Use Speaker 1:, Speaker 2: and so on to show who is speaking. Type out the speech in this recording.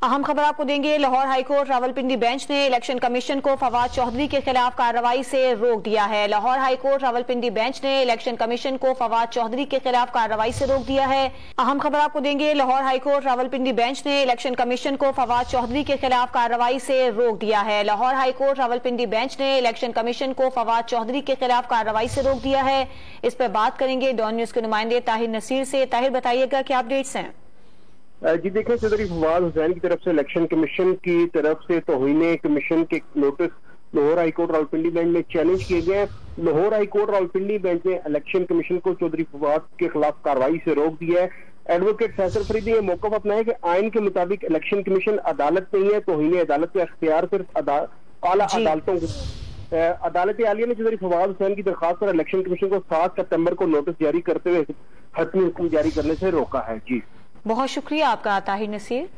Speaker 1: अहम खबर आपको देंगे। लाहौर हाईकोर्ट रावलपिंडी बेंच ने इलेक्शन कमीशन को फवाद चौधरी के खिलाफ कार्रवाई से रोक दिया है। लाहौर हाईकोर्ट रावलपिंडी बेंच ने इलेक्शन कमीशन को फवाद चौधरी के खिलाफ कार्रवाई से रोक दिया है। अहम खबर आपको देंगे। लाहौर हाईकोर्ट रावलपिंडी बेंच ने इलेक्शन कमीशन को फवाद चौधरी के खिलाफ कार्रवाई से रोक दिया है। लाहौर हाईकोर्ट रावलपिंडी बेंच ने इलेक्शन कमीशन को फवाद चौधरी के खिलाफ कार्रवाई से रोक दिया है। इस पर बात करेंगे डॉन न्यूज के नुमाइंदे ताहिर नसीर से। ताहिर, बताइएगा क्या अपडेट्स हैं?
Speaker 2: जी देखें, चौधरी फवाद हुसैन की तरफ से इलेक्शन कमीशन की तरफ से तौहीन कमीशन के notice Lahore high court Rawalpindi bench में चैलेंज किए गए। लाहौर हाईकोर्ट रावलपिंडी बेंच ने इलेक्शन कमीशन को चौधरी फवाद के खिलाफ कार्रवाई से रोक दिया है। एडवोकेट फैसल फरीद ने मौका अपनाया कि आइन के मुताबिक इलेक्शन कमीशन अदालत नहीं है, तौहीन अदालत का अख्तियार सिर्फ आला अदालतों को। अदालत आलिया ने चौधरी फवाद हुसैन की दरखास्त पर इलेक्शन कमीशन को 7 सितंबर को नोटिस जारी करते हुए हतमी हुक्म जारी करने से रोका है। जी
Speaker 1: बहुत शुक्रिया आपका ताहिर नसीर।